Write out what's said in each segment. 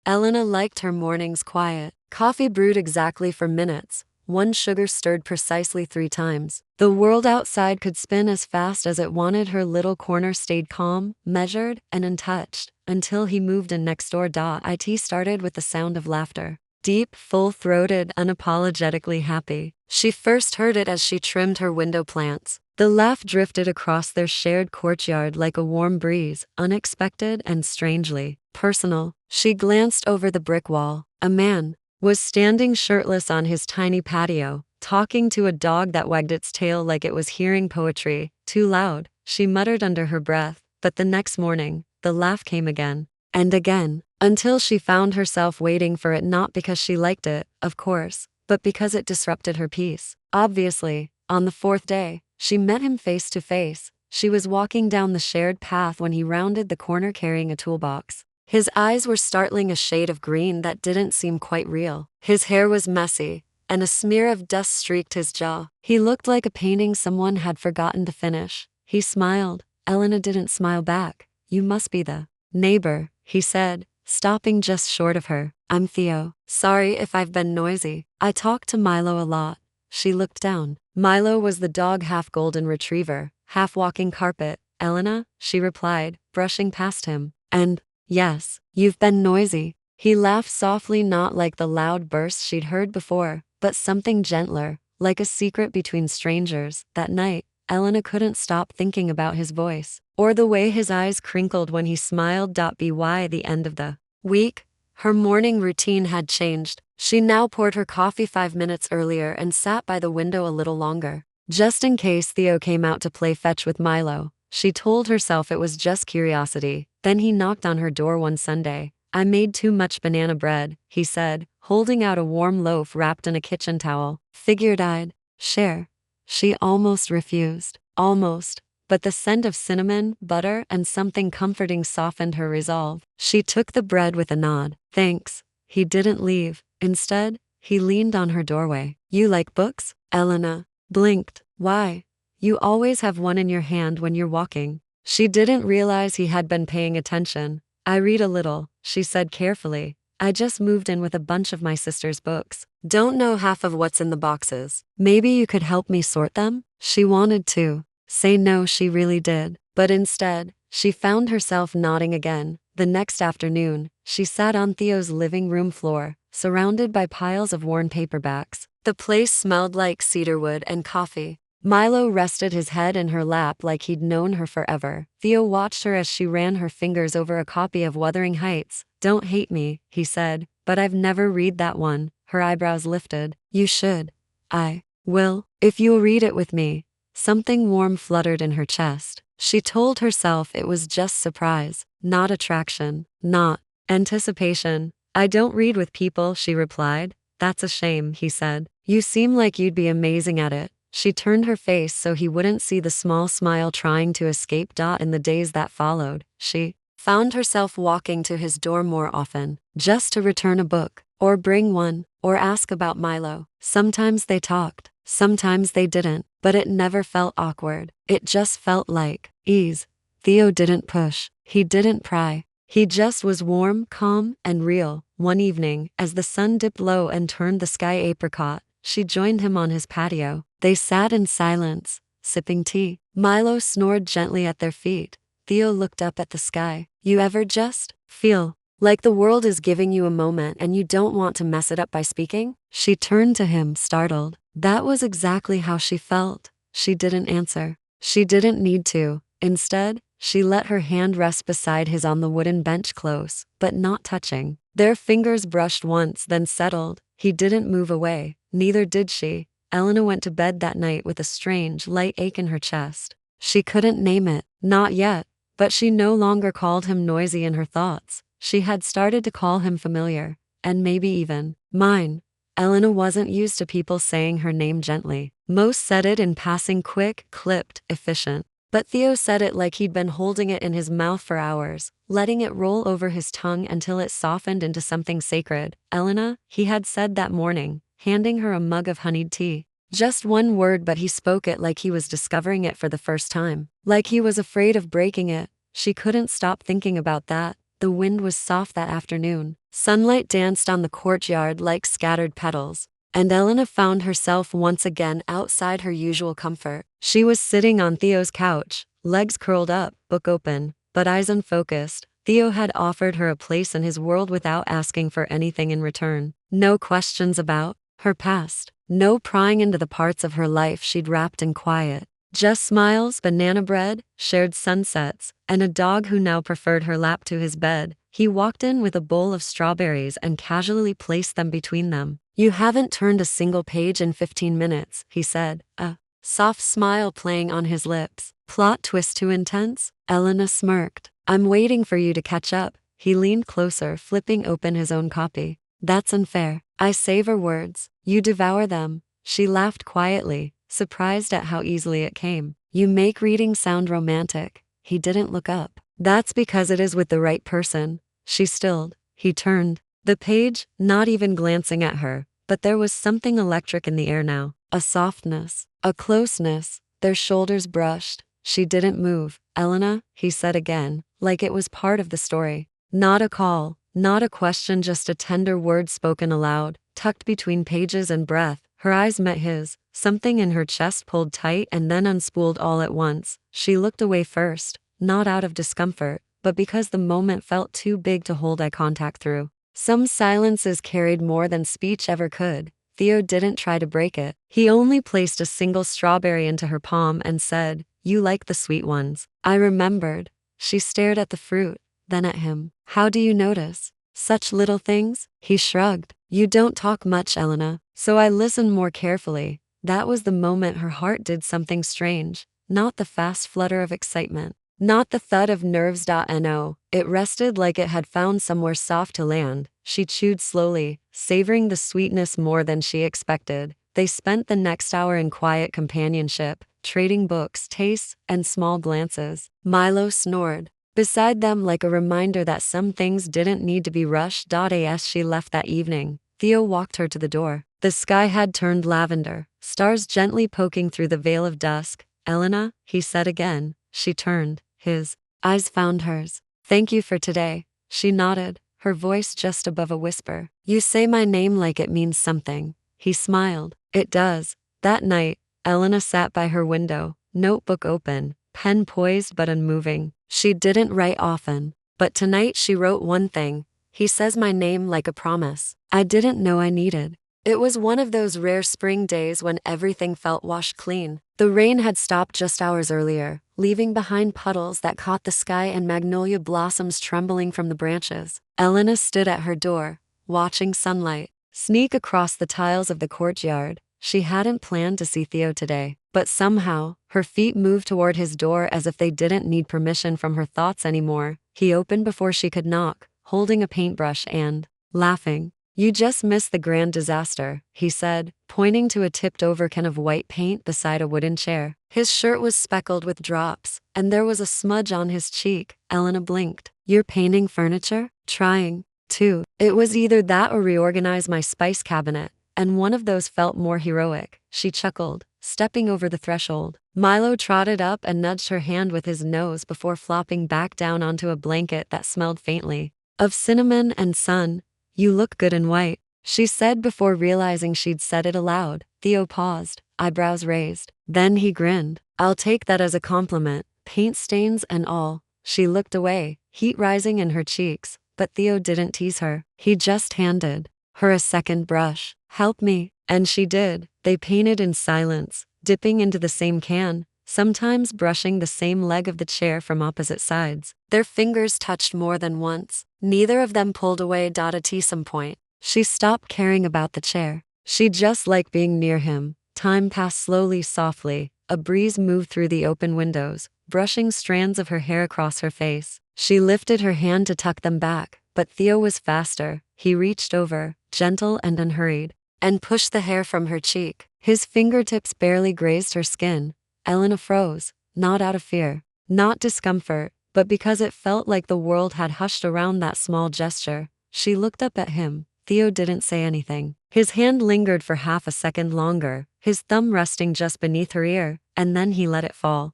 Elena liked her mornings quiet. Coffee brewed exactly for minutes, one sugar stirred precisely 3 times. The world outside could spin as fast as it wanted. Her little corner stayed calm, measured, and untouched, until he moved in next door. It started with the sound of laughter. Deep, full-throated, unapologetically happy. She first heard it as she trimmed her window plants. The laugh drifted across their shared courtyard like a warm breeze, unexpected and strangely personal. She glanced over the brick wall. A man was standing shirtless on his tiny patio, talking to a dog that wagged its tail like it was hearing poetry. Too loud, she muttered under her breath, but the next morning, the laugh came again and again, until she found herself waiting for it, not because she liked it, of course, but because it disrupted her peace. Obviously, on the 4th day, she met him face to face. She was walking down the shared path when he rounded the corner carrying a toolbox. His eyes were startling, a shade of green that didn't seem quite real. His hair was messy, and a smear of dust streaked his jaw. He looked like a painting someone had forgotten to finish. He smiled. Elena didn't smile back. "You must be the neighbor," he said, stopping just short of her. "I'm Theo. Sorry if I've been noisy. I talk to Milo a lot." She looked down. Milo was the dog, half golden retriever, half walking carpet. "Elena," she replied, brushing past him. "And, yes, you've been noisy." He laughed softly, not like the loud bursts she'd heard before, but something gentler, like a secret between strangers. That night, Elena couldn't stop thinking about his voice, or the way his eyes crinkled when he smiled. By the end of the week, her morning routine had changed. She now poured her coffee 5 minutes earlier and sat by the window a little longer, just in case Theo came out to play fetch with Milo. She told herself it was just curiosity. Then he knocked on her door one Sunday. "I made too much banana bread," he said, holding out a warm loaf wrapped in a kitchen towel. "Figured I'd share." She almost refused. Almost. But the scent of cinnamon, butter, and something comforting softened her resolve. She took the bread with a nod. "Thanks." He didn't leave. Instead, he leaned on her doorway. "You like books?" Elena blinked. "Why? You always have one in your hand when you're walking." She didn't realize he had been paying attention. "I read a little," she said carefully. "I just moved in with a bunch of my sister's books. Don't know half of what's in the boxes. Maybe you could help me sort them?" She wanted to say no, she really did. But instead, she found herself nodding again. The next afternoon, she sat on Theo's living room floor, surrounded by piles of worn paperbacks. The place smelled like cedarwood and coffee. Milo rested his head in her lap like he'd known her forever. Theo watched her as she ran her fingers over a copy of Wuthering Heights. "Don't hate me," he said, "but I've never read that one." Her eyebrows lifted. "You should." "I will, if you'll read it with me." Something warm fluttered in her chest. She told herself it was just surprise, not attraction, not anticipation. "I don't read with people," she replied. "That's a shame," he said. "You seem like you'd be amazing at it." She turned her face so he wouldn't see the small smile trying to escape. In the days that followed, she found herself walking to his door more often, just to return a book, or bring one, or ask about Milo. Sometimes they talked, sometimes they didn't, but it never felt awkward. It just felt like ease. Theo didn't push, he didn't pry. He just was warm, calm, and real. One evening, as the sun dipped low and turned the sky apricot, she joined him on his patio. They sat in silence, sipping tea. Milo snored gently at their feet. Theo looked up at the sky. "You ever just feel like the world is giving you a moment and you don't want to mess it up by speaking?" She turned to him, startled. That was exactly how she felt. She didn't answer. She didn't need to. Instead, she let her hand rest beside his on the wooden bench, close, but not touching. Their fingers brushed once, then settled. He didn't move away. Neither did she. Elena went to bed that night with a strange, light ache in her chest. She couldn't name it. Not yet. But she no longer called him noisy in her thoughts. She had started to call him familiar, and maybe even mine. Elena wasn't used to people saying her name gently. Most said it in passing, quick, clipped, efficient. But Theo said it like he'd been holding it in his mouth for hours, letting it roll over his tongue until it softened into something sacred. "Elena," he had said that morning, handing her a mug of honeyed tea. Just one word, but he spoke it like he was discovering it for the first time. Like he was afraid of breaking it. She couldn't stop thinking about that. The wind was soft that afternoon. Sunlight danced on the courtyard like scattered petals. And Elena found herself once again outside her usual comfort. She was sitting on Theo's couch, legs curled up, book open, but eyes unfocused. Theo had offered her a place in his world without asking for anything in return. No questions about her past. No prying into the parts of her life she'd wrapped in quiet. Just smiles, banana bread, shared sunsets, and a dog who now preferred her lap to his bed. He walked in with a bowl of strawberries and casually placed them between them. "You haven't turned a single page in 15 minutes, he said, a soft smile playing on his lips. Plot twist too intense? Elena smirked. "I'm waiting for you to catch up." He leaned closer, flipping open his own copy. "That's unfair. I savor words. You devour them." She laughed quietly, surprised at how easily it came. "You make reading sound romantic." He didn't look up. "That's because it is with the right person." She stilled. He turned the page, not even glancing at her, but there was something electric in the air now. A softness, a closeness. Their shoulders brushed. She didn't move. "Elena," he said again, like it was part of the story. Not a call, not a question, just a tender word spoken aloud, tucked between pages and breath. Her eyes met his. Something in her chest pulled tight and then unspooled all at once. She looked away first, not out of discomfort, but because the moment felt too big to hold eye contact through. Some silences carried more than speech ever could. Theo didn't try to break it. He only placed a single strawberry into her palm and said, "You like the sweet ones." I remembered. She stared at the fruit, then at him. "How do you notice such little things?" He shrugged. "You don't talk much, Elena, so I listen more carefully." That was the moment her heart did something strange. Not the fast flutter of excitement. Not the thud of nerves. No, it rested like it had found somewhere soft to land. She chewed slowly, savoring the sweetness more than she expected. They spent the next hour in quiet companionship, trading books, tastes, and small glances. Milo snored beside them like a reminder that some things didn't need to be rushed. As she left that evening, Theo walked her to the door. The sky had turned lavender, stars gently poking through the veil of dusk. "Elena," he said again. She turned. His eyes found hers. "Thank you for today." She nodded, her voice just above a whisper. "You say my name like it means something." He smiled. "It does." That night, Elena sat by her window, notebook open, pen poised but unmoving. She didn't write often, but tonight she wrote one thing. "He says my name like a promise I didn't know I needed." It was one of those rare spring days when everything felt washed clean. The rain had stopped just hours earlier, leaving behind puddles that caught the sky and magnolia blossoms trembling from the branches. Elena stood at her door, watching sunlight sneak across the tiles of the courtyard. She hadn't planned to see Theo today, but somehow, her feet moved toward his door as if they didn't need permission from her thoughts anymore. He opened before she could knock, holding a paintbrush and laughing. "You just missed the grand disaster," he said, pointing to a tipped-over can of white paint beside a wooden chair. His shirt was speckled with drops, and there was a smudge on his cheek. Elena blinked. "You're painting furniture?" "Trying to." It was either that or reorganize my spice cabinet, and one of those felt more heroic. She chuckled, stepping over the threshold. Milo trotted up and nudged her hand with his nose before flopping back down onto a blanket that smelled faintly of cinnamon and sun. "You look good in white," she said before realizing she'd said it aloud. Theo paused, eyebrows raised. Then he grinned. "I'll take that as a compliment, paint stains and all." She looked away, heat rising in her cheeks, but Theo didn't tease her. He just handed her a second brush. "Help me." And she did. They painted in silence, dipping into the same can, sometimes brushing the same leg of the chair from opposite sides. Their fingers touched more than once. Neither of them pulled away. At some point, she stopped caring about the chair. She just liked being near him. Time passed slowly, softly. A breeze moved through the open windows, brushing strands of her hair across her face. She lifted her hand to tuck them back, but Theo was faster. He reached over, gentle and unhurried, and pushed the hair from her cheek. His fingertips barely grazed her skin. Elena froze, not out of fear, not discomfort, but because it felt like the world had hushed around that small gesture. She looked up at him. Theo didn't say anything. His hand lingered for half a second longer, his thumb resting just beneath her ear, and then he let it fall.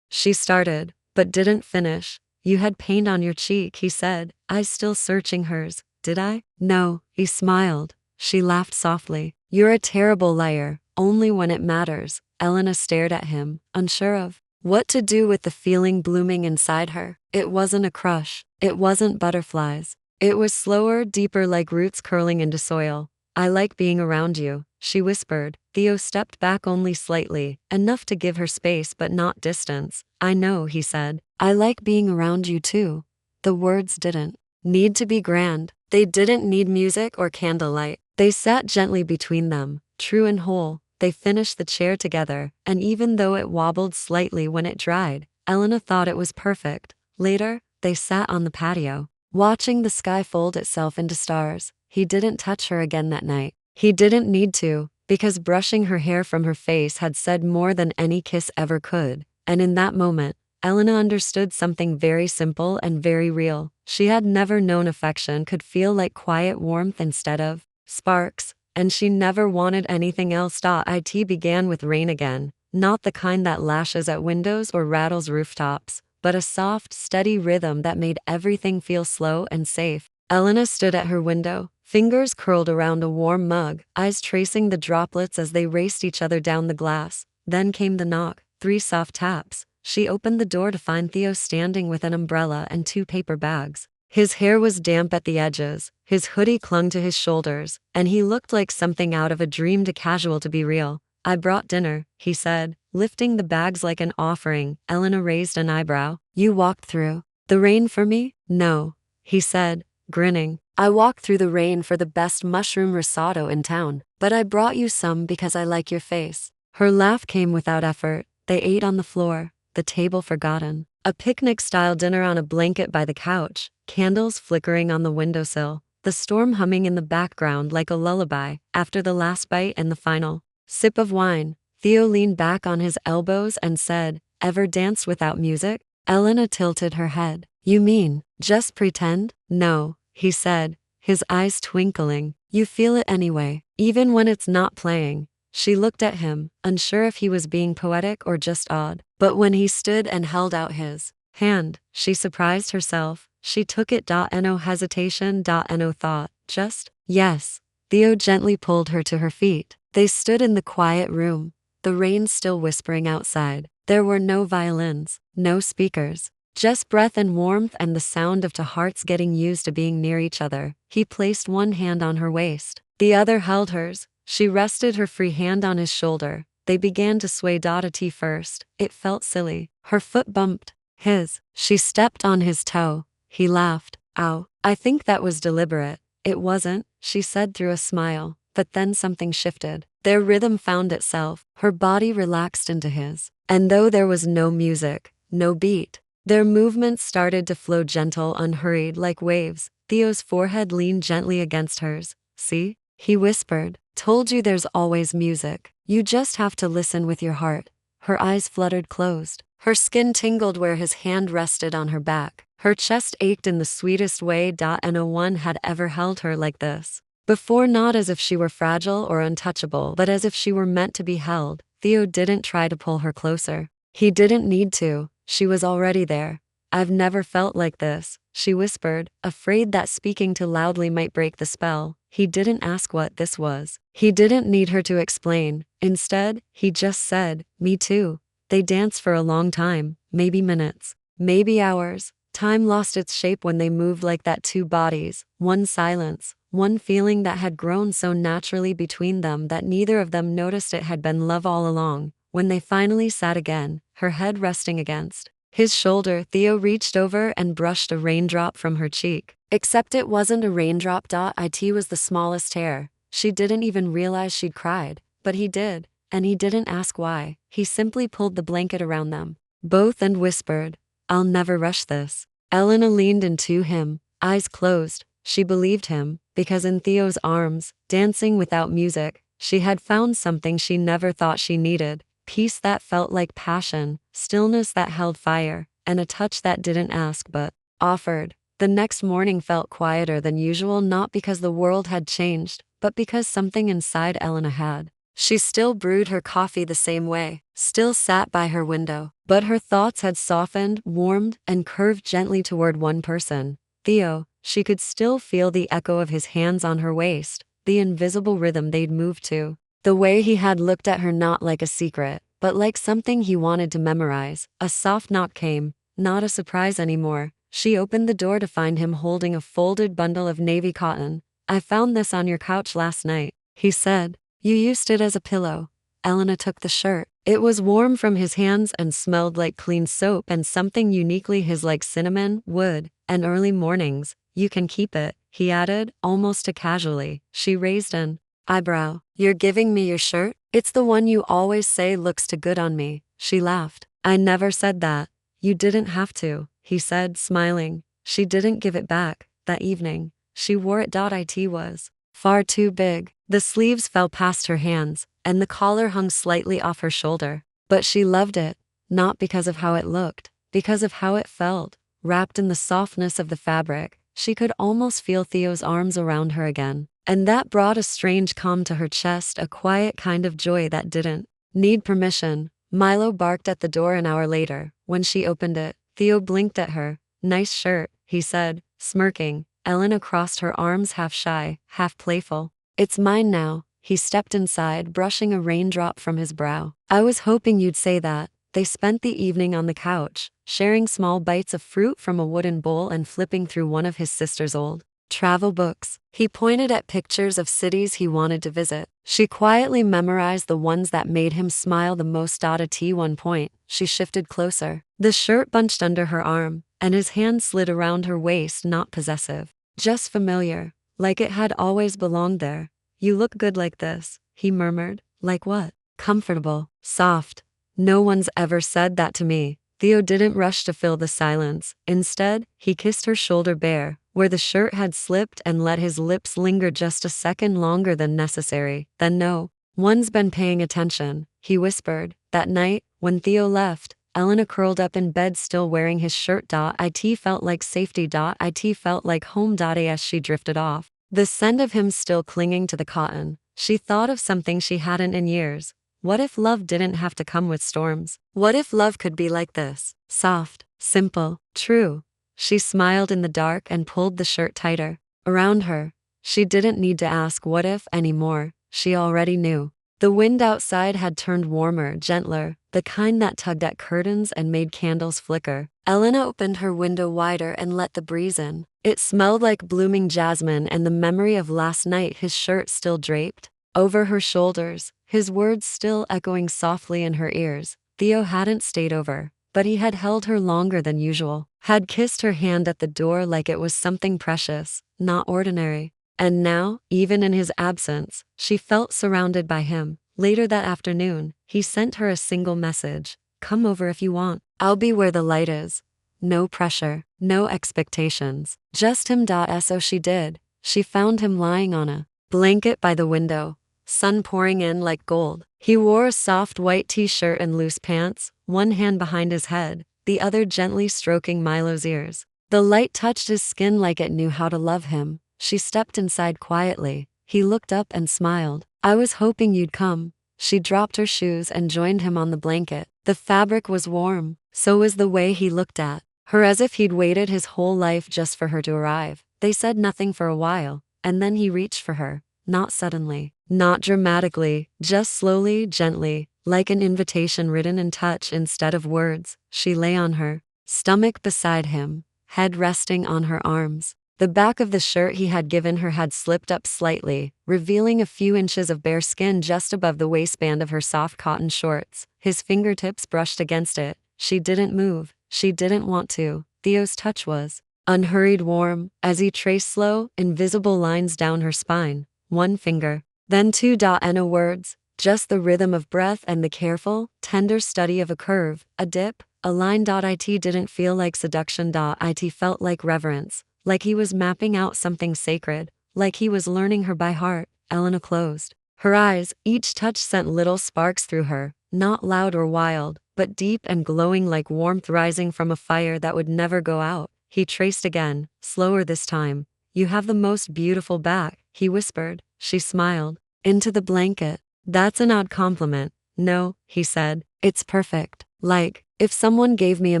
She started, but didn't finish. You had paint on your cheek, he said, eyes still searching hers. Did I? No, he smiled. She laughed softly. You're a terrible liar, only when it matters. Elena stared at him, unsure of what to do with the feeling blooming inside her. It wasn't a crush. It wasn't butterflies. It was slower, deeper, like roots curling into soil. I like being around you, she whispered. Theo stepped back only slightly, enough to give her space but not distance. I know, he said. I like being around you too. The words didn't need to be grand. They didn't need music or candlelight. They sat gently between them, true and whole. They finished the chair together, and even though it wobbled slightly when it dried, Elena thought it was perfect. Later, they sat on the patio, watching the sky fold itself into stars. He didn't touch her again that night. He didn't need to, because brushing her hair from her face had said more than any kiss ever could. And in that moment, Elena understood something very simple and very real. She had never known affection could feel like quiet warmth instead of sparks, and she never wanted anything else. It began with rain again, not the kind that lashes at windows or rattles rooftops, but a soft, steady rhythm that made everything feel slow and safe. Elena stood at her window, fingers curled around a warm mug, eyes tracing the droplets as they raced each other down the glass. Then came the knock, 3 soft taps. She opened the door to find Theo standing with an umbrella and 2 paper bags. His hair was damp at the edges, his hoodie clung to his shoulders, and he looked like something out of a dream, too casual to be real. I brought dinner, he said, lifting the bags like an offering. Elena raised an eyebrow. You walked through the rain for me? No, he said, grinning. I walked through the rain for the best mushroom risotto in town, but I brought you some because I like your face. Her laugh came without effort. They ate on the floor, the table forgotten. A picnic-style dinner on a blanket by the couch, candles flickering on the windowsill, the storm humming in the background like a lullaby. After the last bite and the final sip of wine, Theo leaned back on his elbows and said, Ever danced without music? Elena tilted her head. You mean, just pretend? No, he said, his eyes twinkling. You feel it anyway, even when it's not playing. She looked at him, unsure if he was being poetic or just odd. But when he stood and held out his hand, she surprised herself. She took it. No hesitation. No thought. Just, yes. Theo gently pulled her to her feet. They stood in the quiet room, the rain still whispering outside. There were no violins, no speakers, just breath and warmth and the sound of 2 hearts getting used to being near each other. He placed one hand on her waist. The other held hers. She rested her free hand on his shoulder. They began to sway. At first, it felt silly. Her foot bumped his. She stepped on his toe. He laughed. Ow. I think that was deliberate. It wasn't, she said through a smile. But then something shifted. Their rhythm found itself. Her body relaxed into his. And though there was no music, no beat, their movements started to flow gentle, unhurried like waves. Theo's forehead leaned gently against hers. See? He whispered. Told you there's always music. You just have to listen with your heart. Her eyes fluttered closed. Her skin tingled where his hand rested on her back. Her chest ached in the sweetest way. No one had ever held her like this before, not as if she were fragile or untouchable, but as if she were meant to be held. Theo didn't try to pull her closer. He didn't need to. She was already there. I've never felt like this, she whispered, afraid that speaking too loudly might break the spell. He didn't ask what this was. He didn't need her to explain. Instead, he just said, me too. They danced for a long time, maybe minutes, maybe hours. Time lost its shape when they moved like that, 2 bodies, one silence, one feeling that had grown so naturally between them that neither of them noticed it had been love all along. When they finally sat again, her head resting against his shoulder, Theo reached over and brushed a raindrop from her cheek. Except it wasn't a raindrop. It was the smallest hair. She didn't even realize she'd cried, but he did, and he didn't ask why. He simply pulled the blanket around them both and whispered, I'll never rush this. Elena leaned into him, eyes closed. She believed him, because in Theo's arms, dancing without music, she had found something she never thought she needed. Peace that felt like passion, stillness that held fire, and a touch that didn't ask but offered. The next morning felt quieter than usual, not because the world had changed, but because something inside Elena had. She still brewed her coffee the same way, still sat by her window, but her thoughts had softened, warmed, and curved gently toward one person. Theo. She could still feel the echo of his hands on her waist, the invisible rhythm they'd moved to. The way he had looked at her, not like a secret, but like something he wanted to memorize. A soft knock came, not a surprise anymore. She opened the door to find him holding a folded bundle of navy cotton. "I found this on your couch last night," he said. "You used it as a pillow." Elena took the shirt. It was warm from his hands and smelled like clean soap and something uniquely his, like cinnamon, wood, and early mornings. "You can keep it," he added, almost casually. She raised an eyebrow. "You're giving me your shirt? It's the one you always say looks too good on me." She laughed. "I never said that. You didn't have to," he said, smiling. She didn't give it back. That evening, she wore it. It was far too big. The sleeves fell past her hands, and the collar hung slightly off her shoulder. But she loved it, not because of how it looked, because of how it felt. Wrapped in the softness of the fabric, she could almost feel Theo's arms around her again. And that brought a strange calm to her chest, a quiet kind of joy that didn't need permission. Milo barked at the door an hour later. When she opened it, Theo blinked at her. "Nice shirt," he said, smirking. Elena crossed her arms, half shy, half playful. "It's mine now." He stepped inside, brushing a raindrop from his brow. "I was hoping you'd say that." They spent the evening on the couch, sharing small bites of fruit from a wooden bowl and flipping through one of his sister's old travel books. He pointed at pictures of cities he wanted to visit. She quietly memorized the ones that made him smile the most. At one point, she shifted closer. The shirt bunched under her arm, and his hand slid around her waist, not possessive, just familiar, like it had always belonged there. "You look good like this," he murmured. "Like what?" "Comfortable, soft." "No one's ever said that to me." Theo didn't rush to fill the silence. Instead, he kissed her shoulder bare, where the shirt had slipped, and let his lips linger just a second longer than necessary. Then, "No one's been paying attention," he whispered. That night, when Theo left, Elena curled up in bed still wearing his shirt. It felt like safety. It felt like home. As she drifted off, the scent of him still clinging to the cotton, she thought of something she hadn't in years. What if love didn't have to come with storms? What if love could be like this? Soft, simple, true. She smiled in the dark and pulled the shirt tighter around her. She didn't need to ask what if anymore. She already knew. The wind outside had turned warmer, gentler, the kind that tugged at curtains and made candles flicker. Elena opened her window wider and let the breeze in. It smelled like blooming jasmine and the memory of last night, his shirt still draped over her shoulders, his words still echoing softly in her ears. Theo hadn't stayed over, but he had held her longer than usual, had kissed her hand at the door like it was something precious, not ordinary. And now, even in his absence, she felt surrounded by him. Later that afternoon, he sent her a single message. "Come over if you want. I'll be where the light is." No pressure, no expectations, just him. So she did. She found him lying on a blanket by the window, sun pouring in like gold. He wore a soft white t-shirt and loose pants, one hand behind his head, the other gently stroking Milo's ears. The light touched his skin like it knew how to love him. She stepped inside quietly. He looked up and smiled. "I was hoping you'd come." She dropped her shoes and joined him on the blanket. The fabric was warm, so was the way he looked at her, as if he'd waited his whole life just for her to arrive. They said nothing for a while, and then he reached for her. Not suddenly, not dramatically, just slowly, gently, like an invitation written in touch instead of words. She lay on her stomach beside him, head resting on her arms. The back of the shirt he had given her had slipped up slightly, revealing a few inches of bare skin just above the waistband of her soft cotton shorts. His fingertips brushed against it. She didn't move. She didn't want to. Theo's touch was unhurried, warm, as he traced slow, invisible lines down her spine. One finger, then two. No words, just the rhythm of breath and the careful, tender study of a curve, a dip, a line. It didn't feel like seduction. It felt like reverence. Like he was mapping out something sacred, like he was learning her by heart. Elena closed her eyes. Each touch sent little sparks through her, not loud or wild, but deep and glowing like warmth rising from a fire that would never go out. He traced again, slower this time. "You have the most beautiful back," he whispered. She smiled. Into the blanket. That's an odd compliment. No, he said. It's perfect. Like, if someone gave me a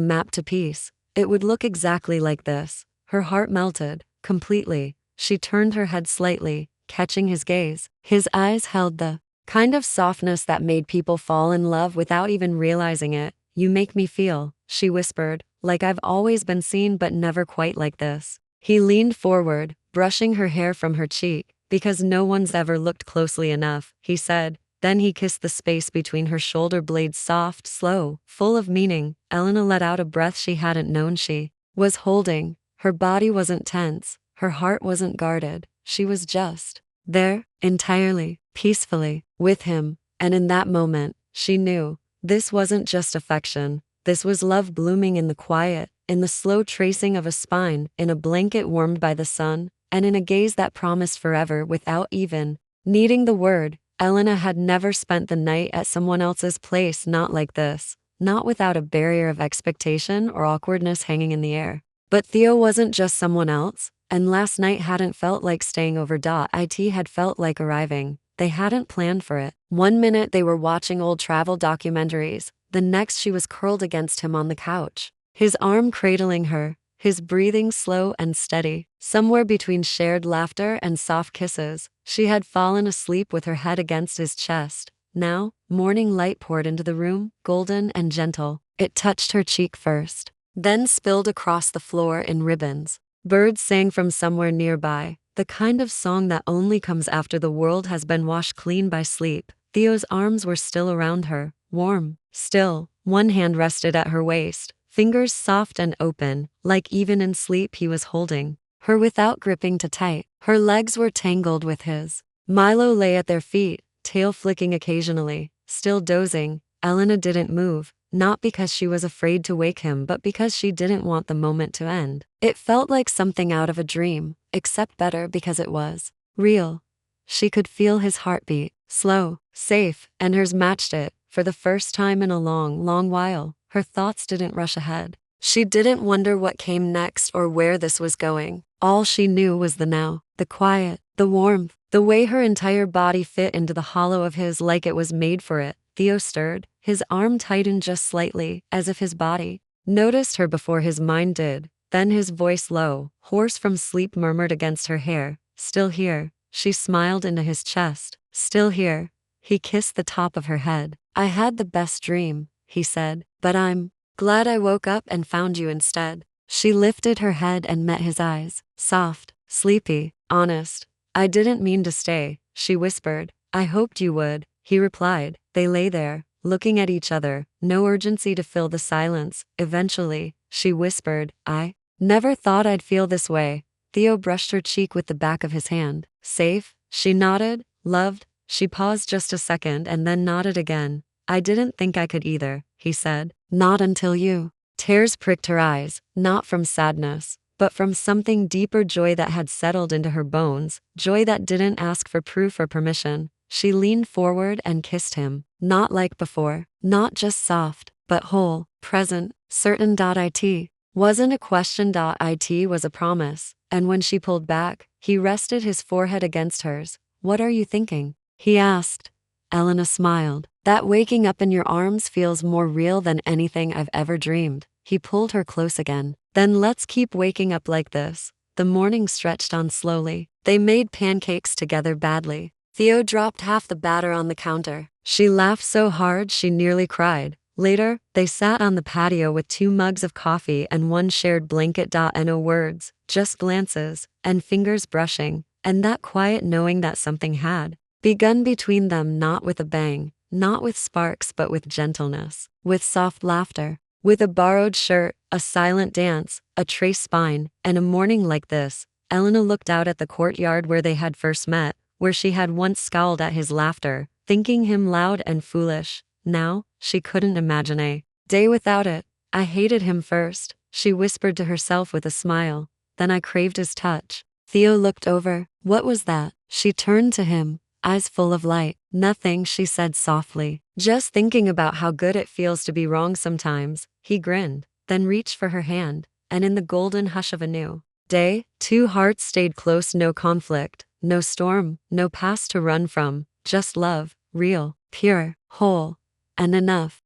map to peace, it would look exactly like this. Her heart melted, completely. She turned her head slightly, catching his gaze. His eyes held the kind of softness that made people fall in love without even realizing it. You make me feel, she whispered, like I've always been seen but never quite like this. He leaned forward, brushing her hair from her cheek. Because no one's ever looked closely enough, he said. Then he kissed the space between her shoulder blades, soft, slow, full of meaning. Elena let out a breath she hadn't known she was holding. Her body wasn't tense, her heart wasn't guarded. She was just there, entirely, peacefully, with him. And in that moment, she knew this wasn't just affection. This was love blooming in the quiet, in the slow tracing of a spine, in a blanket warmed by the sun, and in a gaze that promised forever without even needing the word. Elena had never spent the night at someone else's place, not like this, not without a barrier of expectation or awkwardness hanging in the air. But Theo wasn't just someone else, and last night hadn't felt like staying over. It had felt like arriving. They hadn't planned for it. One minute they were watching old travel documentaries, the next she was curled against him on the couch, his arm cradling her, his breathing slow and steady. Somewhere between shared laughter and soft kisses, she had fallen asleep with her head against his chest. Now, morning light poured into the room, golden and gentle. It touched her cheek first, then spilled across the floor in ribbons. Birds sang from somewhere nearby, the kind of song that only comes after the world has been washed clean by sleep. Theo's arms were still around her, warm, still. One hand rested at her waist, fingers soft and open, like even in sleep he was holding her without gripping too tight. Her legs were tangled with his. Milo lay at their feet, tail flicking occasionally, still dozing. Elena didn't move, not because she was afraid to wake him but because she didn't want the moment to end. It felt like something out of a dream, except better because it was real. She could feel his heartbeat, slow, safe, and hers matched it. For the first time in a long, long while, her thoughts didn't rush ahead. She didn't wonder what came next or where this was going. All she knew was the now, the quiet, the warmth, the way her entire body fit into the hollow of his like it was made for it. Theo stirred, his arm tightened just slightly, as if his body noticed her before his mind did. Then his voice, low, hoarse from sleep, murmured against her hair. Still here. She smiled into his chest. Still here. He kissed the top of her head. I had the best dream, he said, but I'm glad I woke up and found you instead. She lifted her head and met his eyes, soft, sleepy, honest. I didn't mean to stay, she whispered. I hoped you would, he replied. They lay there, looking at each other, no urgency to fill the silence. Eventually, she whispered, I never thought I'd feel this way. Theo brushed her cheek with the back of his hand. Safe? She nodded. Loved? She paused just a second and then nodded again. I didn't think I could either, he said. Not until you. Tears pricked her eyes, not from sadness, but from something deeper, joy that had settled into her bones, joy that didn't ask for proof or permission. She leaned forward and kissed him, not like before, not just soft, but whole, present, certain. It wasn't a question. It was a promise, and when she pulled back, he rested his forehead against hers. What are you thinking? He asked. Elena smiled. That waking up in your arms feels more real than anything I've ever dreamed. He pulled her close again. Then let's keep waking up like this. The morning stretched on slowly. They made pancakes together badly. Theo dropped half the batter on the counter. She laughed so hard she nearly cried. Later, they sat on the patio with 2 mugs of coffee and one shared blanket. No words, just glances, and fingers brushing, and that quiet knowing that something had begun between them, not with a bang, not with sparks but with gentleness, with soft laughter, with a borrowed shirt, a silent dance, a trace spine. And a morning like this, Elena looked out at the courtyard where they had first met, where she had once scowled at his laughter, thinking him loud and foolish. Now, she couldn't imagine a day without it. I hated him first, she whispered to herself with a smile. Then I craved his touch. Theo looked over. What was that? She turned to him, eyes full of light. Nothing, she said softly. Just thinking about how good it feels to be wrong sometimes. He grinned, then reached for her hand, and in the golden hush of a new day, 2 hearts stayed close. No conflict, no storm, no past to run from, just love. real, pure, whole, and enough.